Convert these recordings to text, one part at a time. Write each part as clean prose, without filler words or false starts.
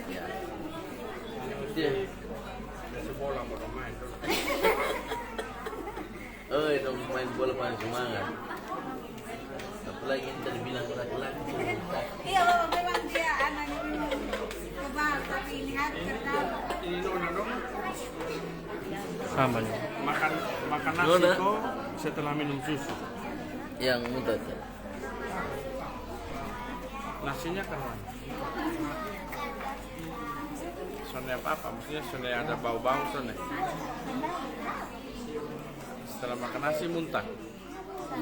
Ya. Dia. Bola mau main. Oh, itu main bola paling semangat. Apalagi yang tadi bilang laki-laki. Iya, memang dia anaknya kebal, tapi ini harus kerja. Ini nona dong. Sama nih. Makan nasi Nona. kok setelah minum susu. Yang muda tuh. Nasinya kan mana? Sonnya apa? Maksudnya sonnya ada bau-bau sonnya. Setelah makan nasi muntah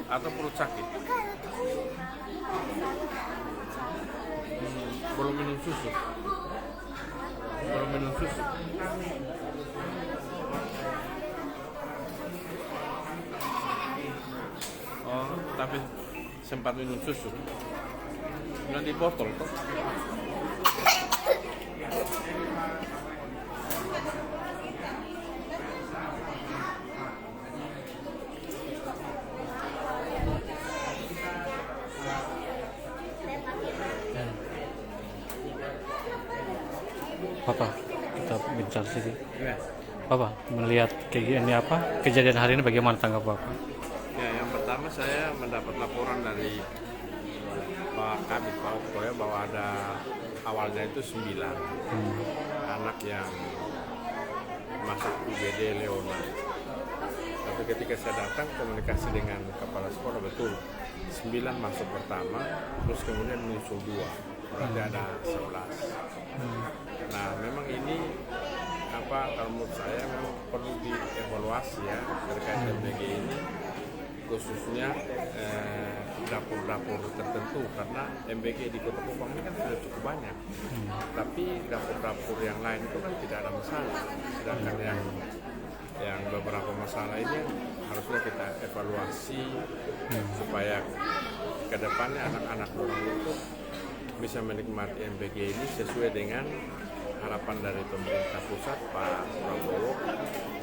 atau perut sakit. Belum minum susu. Belum minum susu. Oh, tapi sempat minum susu. Sudah di botol toh. Papa, kita bicara sedikit. Ya. Papa, melihat ini apa kejadian hari ini bagaimana tanggapan Bapak? Ya, yang pertama saya mendapat laporan dari Pak Kabit Pak Okto ya bahwa ada awalnya itu 9 anak yang masuk UGD Leona. Tapi ketika saya datang komunikasi dengan kepala sekolah betul 9 masuk pertama, terus kemudian menyusul 2, berarti ada 11. Nah, memang ini kalau menurut saya memang perlu dievaluasi ya terkait MBG ini, khususnya dapur-dapur tertentu, karena MBG di Kota Kupang ini kan sudah cukup banyak, tapi dapur-dapur yang lain itu kan tidak ada masalah, sedangkan yang beberapa masalah ini harusnya kita evaluasi supaya ke depannya anak-anak orang itu bisa menikmati MBG ini sesuai dengan harapan dari pemerintah pusat Pak Prabowo,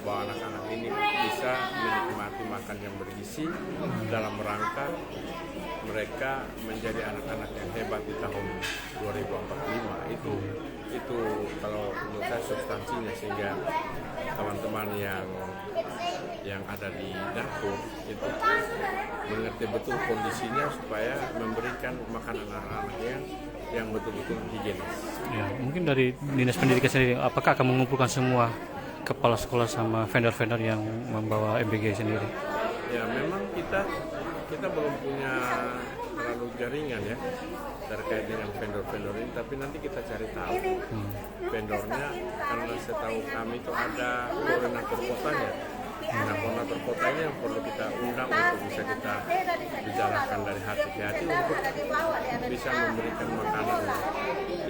bahwa anak-anak ini bisa menikmati makan yang bergizi dalam rangka mereka menjadi anak-anak yang hebat di tahun 2045. Itu kalau menurut saya substansinya, sehingga teman-teman yang ada di dapur itu mengerti betul kondisinya supaya memberikan makanan anak-anaknya yang betul-betul higienis. Ya, mungkin dari Dinas Pendidikan sendiri, apakah akan mengumpulkan semua kepala sekolah sama vendor-vendor yang membawa MBG sendiri? Ya, memang kita belum punya terlalu jaringan ya terkait dengan vendor-vendor ini, tapi nanti kita cari tahu vendornya, karena setahu kami itu ada koordinator kotanya. Nah, koordinator kota ini yang perlu kita undang untuk bisa kita bicarakan dari hati ke hati untuk bisa memberikan makanan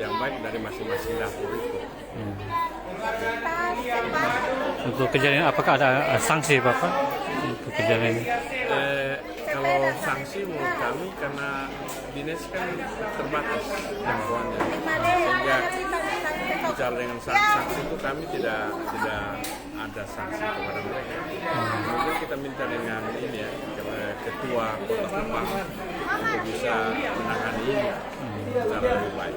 yang baik dari masing-masing dapur itu. Untuk kejadian, apakah ada sanksi Bapak untuk kejadian ini? Kalau sanksi menurut kami, karena dinas kan terbatas jangkauannya, sehingga bicara dengan sanksi itu kami tidak ada sanksi kepada mereka. Mungkin kita minta dengan ini ya, ketua Kota Kupang untuk bisa menangani ini secara lebih baik.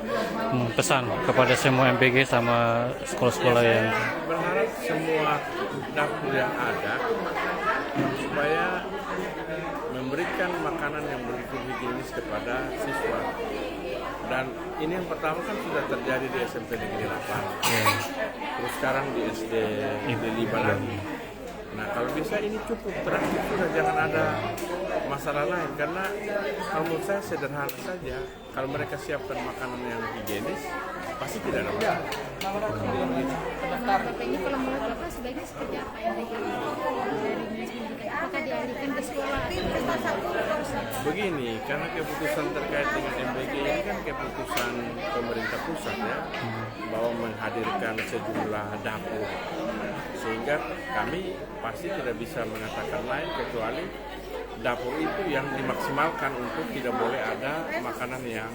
Pesan kepada semua MBG sama sekolah-sekolah yang Berharap semua dapur yang ada supaya memberikan makanan yang begitu higienis kepada siswa. Dan ini yang pertama kan sudah terjadi di SMP Negeri 8, terus sekarang di SD Negeri 5 lagi. Nah, kalau bisa ini cukup, terakhir sudah, jangan ada masalah lain, karena kalau menurut saya sederhana saja, kalau mereka siapkan makanan yang higienis pasti tidak ada masalah. Bapak ini kalau menurut Bapak sebaiknya seperti apa yang dari Dinas Pendidikan? Apakah dialihkan ke sekolah? Begini, karena keputusan terkait dengan MBG ini kan keputusan pemerintah pusat ya, bahwa menghadirkan sejumlah dapur, sehingga kami pasti tidak bisa mengatakan lain kecuali dapur itu yang dimaksimalkan untuk tidak boleh ada makanan yang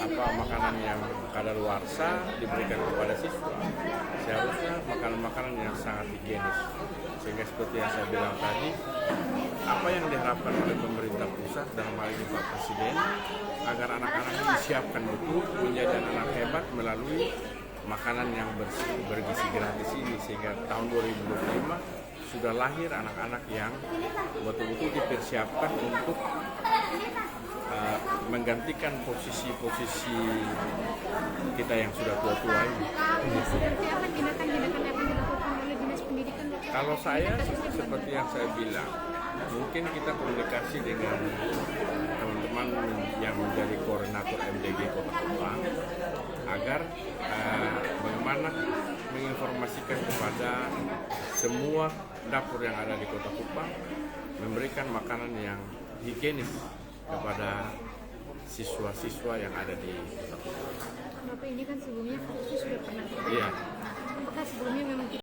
apa makanan yang kadaluarsa diberikan kepada siswa. Seharusnya makanan-makanan yang sangat higienis. Sehingga seperti yang saya bilang tadi, apa yang diharapkan oleh pemerintah pusat dalam hal ini Pak Presiden, agar anak-anak disiapkan betul menjadi anak hebat melalui makanan yang bergizi gratis ini, sehingga tahun 2025 sudah lahir anak-anak yang betul-betul dipersiapkan untuk menggantikan posisi-posisi kita yang sudah tua-tua ini. Seperti apa tindakan-tindakan yang akan dilakukan oleh Dinas Pendidikan? Kalau saya seperti yang saya bilang, mungkin kita komunikasi dengan teman-teman yang menjadi koordinator MDG Kota Kupang agar bagaimana menginformasikan kepada semua dapur yang ada di Kota Kupang memberikan makanan yang higienis kepada siswa-siswa yang ada di Kota Kupang. Bapak ini kan sebelumnya kasusnya sudah pernah terjadi. Iya.